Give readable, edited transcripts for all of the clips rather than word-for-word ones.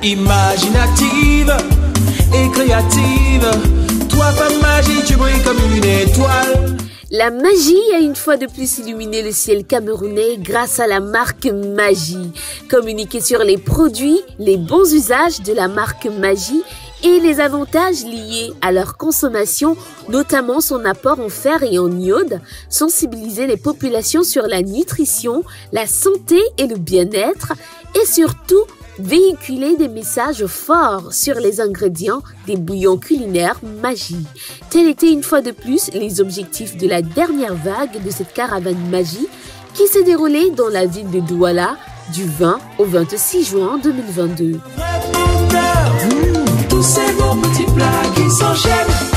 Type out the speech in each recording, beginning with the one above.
Imaginative et créative, toi femme magie, tu brilles comme une étoile. La magie a une fois de plus illuminé le ciel camerounais grâce à la marque Magie. Communiquer sur les produits, les bons usages de la marque Magie et les avantages liés à leur consommation, notamment son apport en fer et en iode, sensibiliser les populations sur la nutrition, la santé et le bien-être et surtout véhiculer des messages forts sur les ingrédients des bouillons culinaires Magie. Tels étaient une fois de plus les objectifs de la dernière vague de cette caravane Magie qui s'est déroulée dans la ville de Douala du 20 au 26 juin 2022. Tous ces bons petits plats qui s'enchaînent.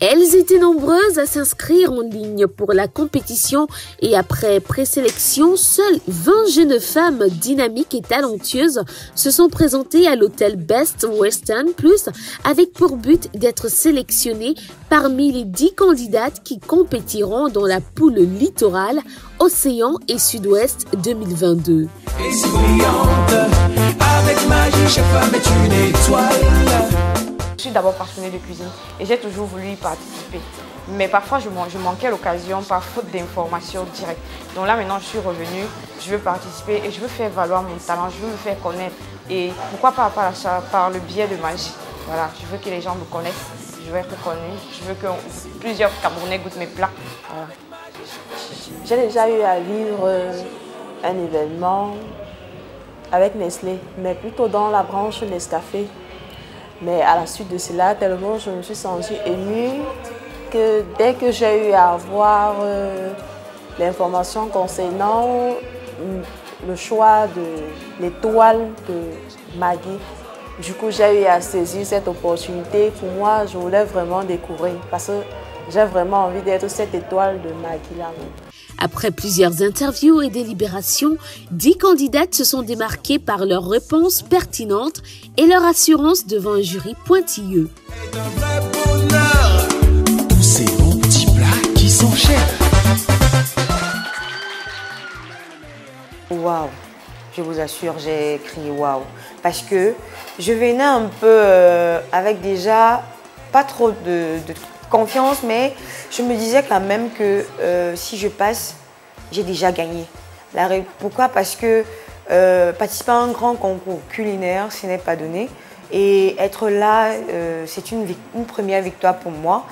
Elles étaient nombreuses à s'inscrire en ligne pour la compétition et après présélection, seules 20 jeunes femmes dynamiques et talentueuses se sont présentées à l'hôtel Best Western Plus avec pour but d'être sélectionnées parmi les 10 candidates qui compétiront dans la poule littorale Océan et Sud-Ouest 2022. Et si brillante, avec magie, chaque femme est une étoile. Je suis d'abord passionnée de cuisine et j'ai toujours voulu y participer. Mais parfois, je manquais l'occasion par faute d'informations directes. Donc là, maintenant, je suis revenue, je veux participer et je veux faire valoir mon talent, je veux me faire connaître. Et pourquoi pas par le biais de Magie. Voilà, je veux que les gens me connaissent, je veux être connue, je veux que plusieurs Camerounais goûtent mes plats. Voilà. J'ai déjà eu à vivre un événement avec Nestlé, mais plutôt dans la branche Nescafé. Mais à la suite de cela, tellement je me suis sentie émue que dès que j'ai eu à avoir l'information concernant le choix de l'étoile de Maggie, du coup j'ai eu à saisir cette opportunité. Pour moi, je voulais vraiment découvrir parce que j'ai vraiment envie d'être cette étoile de Maggie là. Après plusieurs interviews et délibérations, 10 candidates se sont démarquées par leurs réponses pertinentes et leur assurance devant un jury pointilleux. C'est un vrai bonheur, tous ces bons petits plats qui s'enchaînent. Waouh, je vous assure, j'ai crié waouh. Parce que je venais un peu avec déjà pas trop de confiance, mais je me disais quand même que si je passe, j'ai déjà gagné. Pourquoi? Parce que participer à un grand concours culinaire, ce n'est pas donné. Et être là, c'est une première victoire pour moi.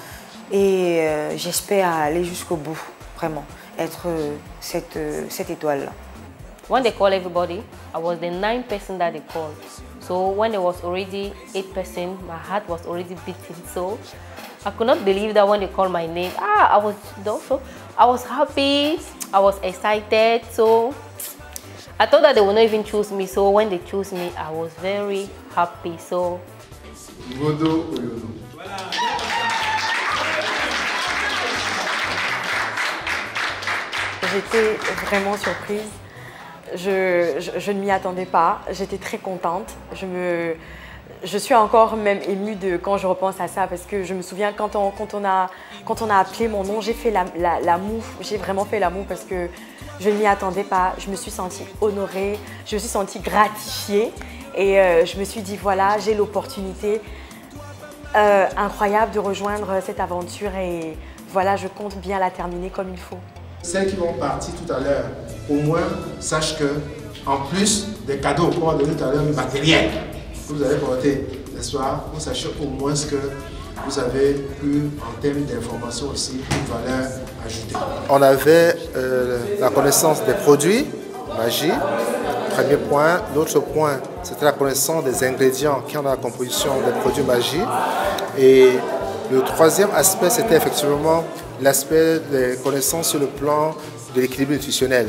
Et j'espère aller jusqu'au bout, vraiment, être cette étoile-là. When they call everybody, I was the 9th person that they called. So when there was already 8 person, my heart was already beating. So I could not believe that when they called my name, I was happy, I was excited. So I thought that they would not even choose me. So when they chose me, I was very happy. So j'étais vraiment surprise. Je ne m'y attendais pas. J'étais très contente. Je suis encore même émue quand je repense à ça parce que je me souviens quand on a appelé mon nom, j'ai fait la moue. J'ai vraiment fait la moue parce que je ne m'y attendais pas. Je me suis sentie honorée, je me suis sentie gratifiée et je me suis dit voilà, j'ai l'opportunité incroyable de rejoindre cette aventure et voilà, je compte bien la terminer comme il faut. Celles qui vont partir tout à l'heure, au moins sachent que, en plus des cadeaux qu'on va donner tout à l'heure, le matériel que vous allez porter, n'est-ce pas, vous sachez au moins ce que vous avez eu en termes d'information aussi, une valeur ajoutée. On avait la connaissance des produits, Magie, premier point. L'autre point, c'était la connaissance des ingrédients qui ont dans la composition des produits Magie. Et le troisième aspect, c'était effectivement l'aspect des connaissances sur le plan de l'équilibre nutritionnel.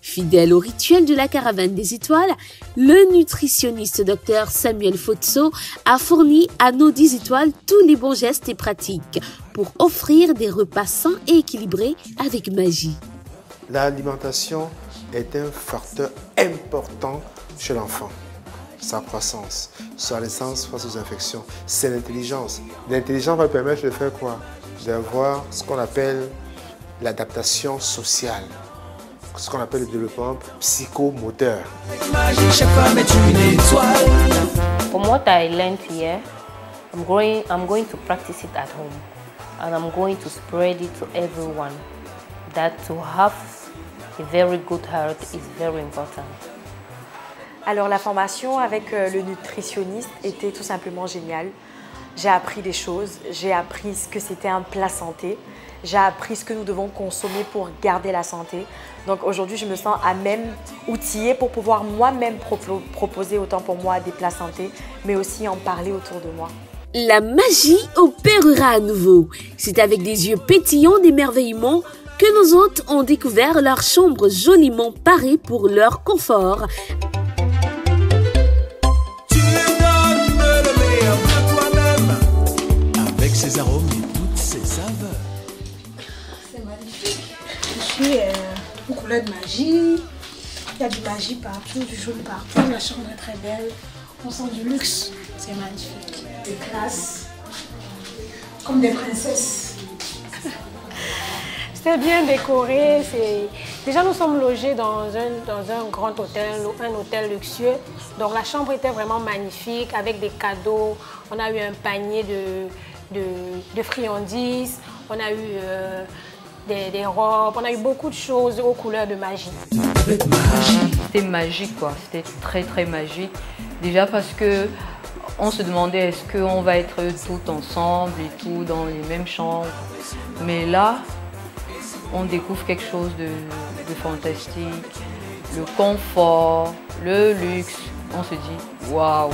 Fidèle au rituel de la caravane des étoiles, le nutritionniste Dr Samuel Fotso a fourni à nos 10 étoiles tous les bons gestes et pratiques pour offrir des repas sains et équilibrés avec Magie. L'alimentation est un facteur important chez l'enfant. Sa croissance, sa naissance face aux infections, c'est l'intelligence. L'intelligence va permettre de faire quoi? D'avoir ce qu'on appelle l'adaptation sociale, ce qu'on appelle le développement psychomoteur. From what I learned here, I'm going to practice it at home, and I'm going to spread it to everyone. That to have a very good health is very important. Alors la formation avec le nutritionniste était tout simplement géniale. J'ai appris des choses, j'ai appris ce que c'était un plat santé, j'ai appris ce que nous devons consommer pour garder la santé. Donc aujourd'hui, je me sens à même outillée pour pouvoir moi-même proposer autant pour moi des plats santé, mais aussi en parler autour de moi. La magie opérera à nouveau. C'est avec des yeux pétillants d'émerveillement que nos hôtes ont découvert leur chambre joliment parée pour leur confort. Tu donnes le meilleur de toi-même. Avec ses arômes et toutes ses saveurs. C'est magnifique. Je suis aux couleurs de magie. Il y a du magie partout, du jaune partout. La chambre est très belle. On sent du luxe. C'est magnifique. De classe. Comme des princesses. C'est bien décoré. Déjà, nous sommes logés dans un grand hôtel, un hôtel luxueux. Donc la chambre était vraiment magnifique avec des cadeaux. On a eu un panier de friandises. On a eu des robes. On a eu beaucoup de choses aux couleurs de magie. C'était magique, quoi. C'était très très magique. Déjà parce que on se demandait est-ce qu'on va être tout ensemble et tout dans les mêmes chambres. Mais là, on découvre quelque chose de fantastique. Le confort, le luxe. On se dit waouh.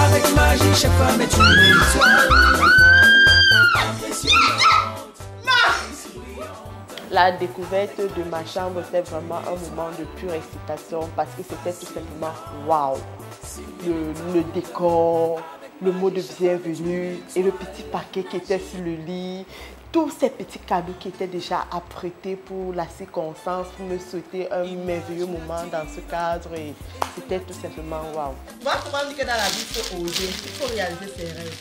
Avec magie, chaque femme est une étoile. La découverte de ma chambre, c'était vraiment un moment de pure excitation parce que c'était tout simplement waouh. Le décor, le mot de bienvenue et le petit paquet qui était sur le lit. Tous ces petits cadeaux qui étaient déjà apprêtés pour la circonstance, pour me souhaiter un merveilleux moment dans ce cadre. Et c'était tout simplement waouh. Moi, souvent, on dit que dans la vie, il faut oser, il faut réaliser ses rêves.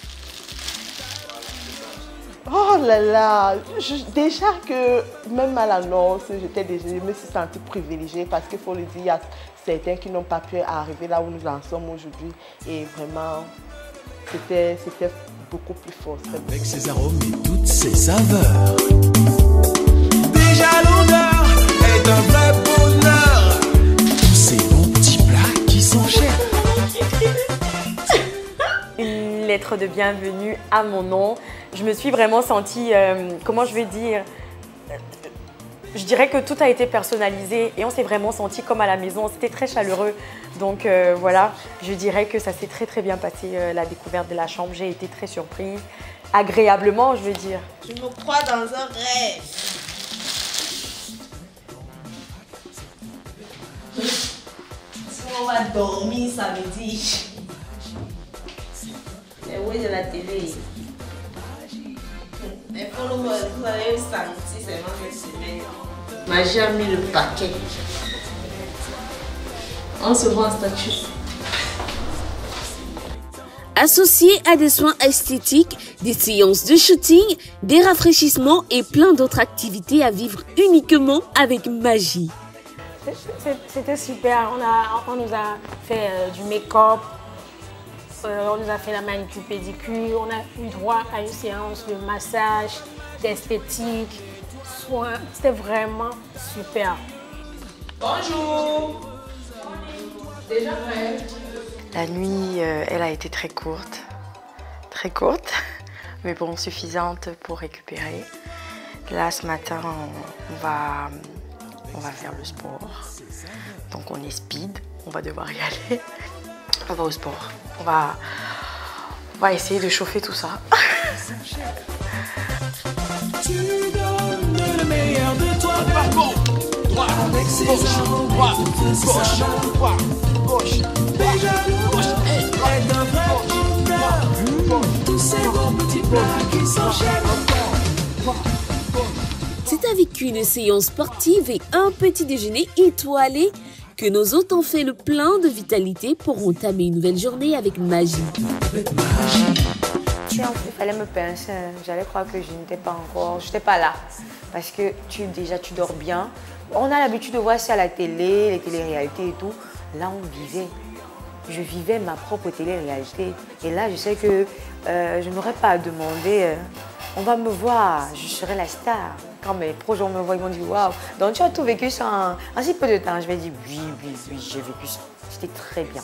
Oh là là, déjà que même à l'annonce, je me suis sentie privilégiée parce qu'il faut le dire, il y a certains qui n'ont pas pu arriver là où nous en sommes aujourd'hui. Et vraiment, c'était beaucoup plus fort. Avec ses arômes et toutes ses saveurs. Déjà l'odeur est un vrai bonheur. Tous ces bons petits plats qui sont chers. Une lettre de bienvenue à mon nom. Je me suis vraiment sentie, comment je vais dire, je dirais que tout a été personnalisé et on s'est vraiment senti comme à la maison. C'était très chaleureux. Donc voilà, je dirais que ça s'est très très bien passé, la découverte de la chambre. J'ai été très surprise, agréablement je veux dire. Je me crois dans un rêve. Si on va dormir samedi. Et oui, de la télé. Mais pour nous, vous avez senti seulement cette semaine. Magie a mis le paquet. On se voit en statut. Associés à des soins esthétiques, des séances de shooting, des rafraîchissements et plein d'autres activités à vivre uniquement avec magie. C'était super. On nous a fait du make-up. On nous a fait la manicure pédicure, on a eu droit à une séance de massage, d'esthétique, soins. C'était vraiment super. Bonjour. Déjà prêt? La nuit, elle a été très courte, mais bon, suffisante pour récupérer. Là, ce matin, on va faire le sport. Donc on est speed, on va devoir y aller. On va au sport. On va essayer de chauffer tout ça. Tu donnes le meilleur de toi. Droit, avec ses armes, droit, gauche. Déjà gauche, est un vrai bonheur. Tous ces bons petits plats qui s'enchaînent. C'est avec une séance sportive et un petit déjeuner étoilé que nos hôtes ont fait le plein de vitalité pour entamer une nouvelle journée avec magie. Il fallait me pincer, j'allais croire que je n'étais pas encore, je n'étais pas là. Parce que tu dors bien. On a l'habitude de voir ça à la télé, les téléréalités et tout. Là, on vivait. je vivais ma propre télé-réalité. Et là, je sais que je n'aurais pas à demander, on va me voir, je serai la star. Quand mes proches me voient, ils m'ont dit waouh, donc tu as tout vécu ça en si peu de temps. Je vais dire oui, j'ai vécu ça. C'était très bien.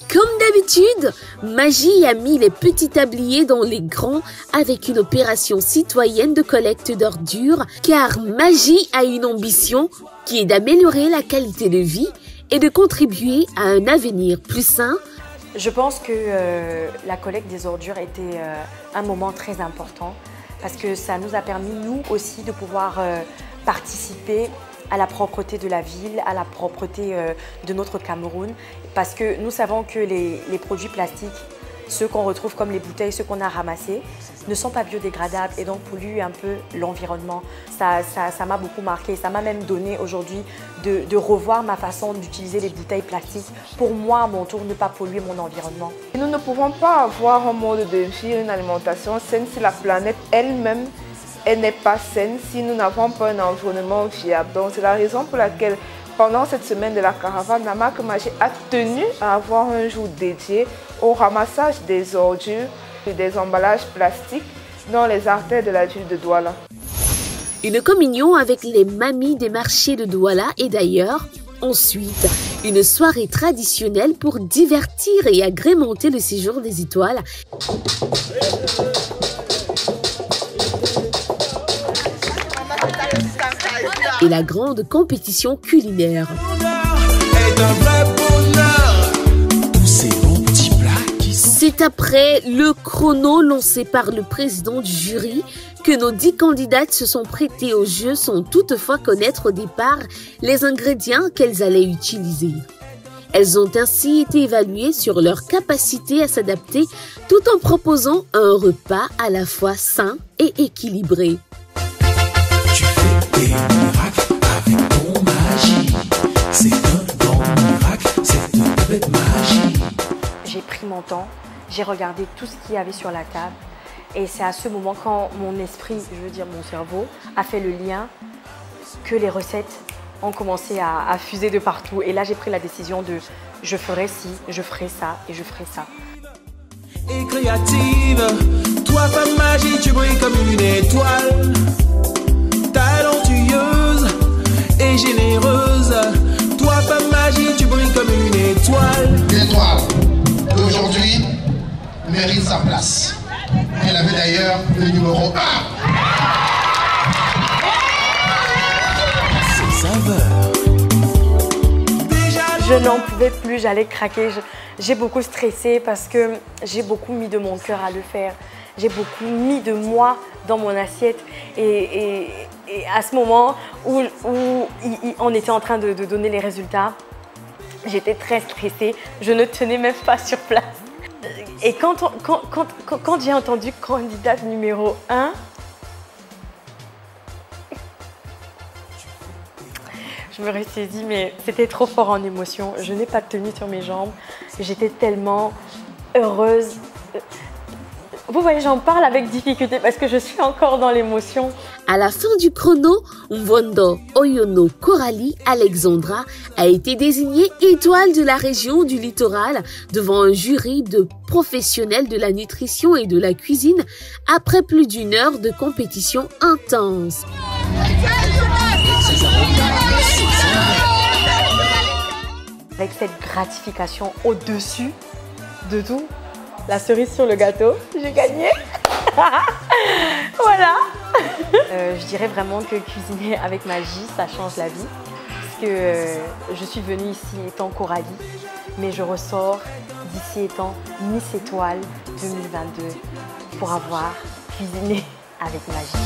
Comme d'habitude, Magie a mis les petits tabliers dans les grands avec une opération citoyenne de collecte d'ordures, car Magie a une ambition qui est d'améliorer la qualité de vie et de contribuer à un avenir plus sain. Je pense que la collecte des ordures était un moment très important parce que ça nous a permis, nous aussi, de pouvoir participer à la propreté de la ville, à la propreté de notre Cameroun. Parce que nous savons que les produits plastiques, ceux qu'on retrouve comme les bouteilles, ceux qu'on a ramassés, ne sont pas biodégradables et donc polluent un peu l'environnement. Ça m'a beaucoup marqué. Ça m'a même donné aujourd'hui de revoir ma façon d'utiliser les bouteilles plastiques pour moi, à mon tour, ne pas polluer mon environnement. Nous ne pouvons pas avoir un mode de vie, une alimentation saine si la planète elle-même n'est pas saine, si nous n'avons pas un environnement viable. Donc c'est la raison pour laquelle pendant cette semaine de la caravane, la marque Magie a tenu à avoir un jour dédié au ramassage des ordures et des emballages plastiques dans les artères de la ville de Douala. Une communion avec les mamies des marchés de Douala et d'ailleurs. Ensuite, une soirée traditionnelle pour divertir et agrémenter le séjour des étoiles. Et la grande compétition culinaire. C'est après le chrono lancé par le président du jury que nos 10 candidates se sont prêtées au jeu sans toutefois connaître au départ les ingrédients qu'elles allaient utiliser. Elles ont ainsi été évaluées sur leur capacité à s'adapter tout en proposant un repas à la fois sain et équilibré. Tu fais des miracles avec ton magie. C'est un grand miracle, c'est une bête magie. J'ai pris mon temps, j'ai regardé tout ce qu'il y avait sur la table. Et c'est à ce moment quand mon esprit, je veux dire mon cerveau, a fait le lien que les recettes ont commencé à fuser de partout. Et là, j'ai pris la décision de je ferai ci, je ferai ça et je ferai ça. Et créative, toi femme magie, tu brilles comme une étoile. Talentueuse et généreuse, toi femme magie, tu brilles comme une étoile. L'étoile d'aujourd'hui mérite sa place. Elle avait d'ailleurs le numéro 1. Ses saveurs. Je n'en pouvais plus, j'allais craquer. J'ai beaucoup stressé parce que j'ai beaucoup mis de mon cœur à le faire. J'ai beaucoup mis de moi dans mon assiette. Et à ce moment où on était en train de donner les résultats, j'étais très stressée. Je ne tenais même pas sur place. Et quand j'ai entendu candidate numéro 1, je me ressaisis, mais c'était trop fort en émotion. Je n'ai pas tenu sur mes jambes. J'étais tellement heureuse. Vous voyez, j'en parle avec difficulté parce que je suis encore dans l'émotion. À la fin du chrono, Mvondo Oyono Coralie Alexandra a été désignée étoile de la région du littoral devant un jury de professionnels de la nutrition et de la cuisine après plus d'une heure de compétition intense. Avec cette gratification au-dessus de tout, la cerise sur le gâteau, j'ai gagné. Voilà. Je dirais vraiment que cuisiner avec Magie, ça change la vie. Parce que je suis venue ici étant Coralie, mais je ressors d'ici étant Miss Étoile 2022 pour avoir cuisiné avec Magie.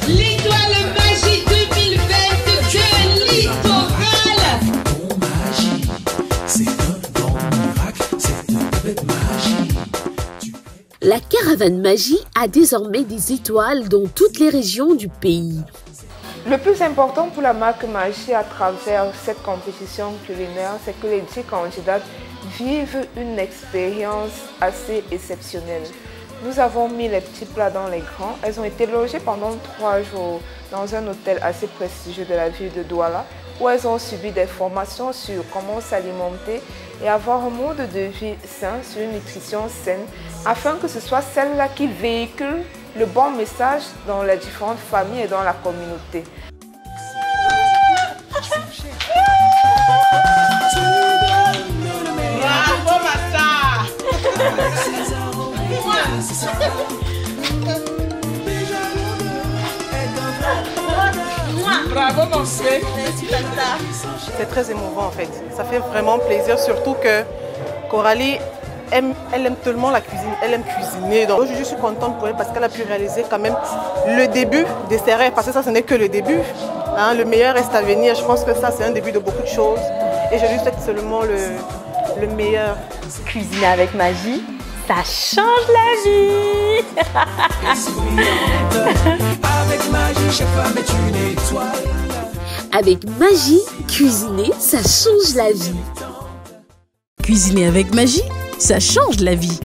L'étoile Magie 2022 littoral. Ton magie, c'est un grand miracle, c'est une bête magie. La caravane Magie a désormais des étoiles dans toutes les régions du pays. Le plus important pour la marque Magie à travers cette compétition culinaire, c'est que les 10 candidates vivent une expérience assez exceptionnelle. Nous avons mis les petits plats dans les grands. Elles ont été logées pendant 3 jours dans un hôtel assez prestigieux de la ville de Douala, où elles ont subi des formations sur comment s'alimenter et avoir un mode de vie sain sur une nutrition saine afin que ce soit celle-là qui véhicule le bon message dans les différentes familles et dans la communauté. Bravo, Mata! Bravo, mon frère! C'est très émouvant en fait. Ça fait vraiment plaisir, surtout que Coralie, elle aime tellement la cuisine, elle aime cuisiner. Donc je suis contente pour elle parce qu'elle a pu réaliser quand même le début des ses rêves, parce que ça, ce n'est que le début. Hein, le meilleur reste à venir. Je pense que ça, c'est un début de beaucoup de choses. Et je lui souhaite seulement le meilleur. Cuisiner avec magie, ça change la vie. Avec magie, chaque femme est une étoile. Avec magie, cuisiner, ça change la vie. Cuisiner avec magie, ça change la vie.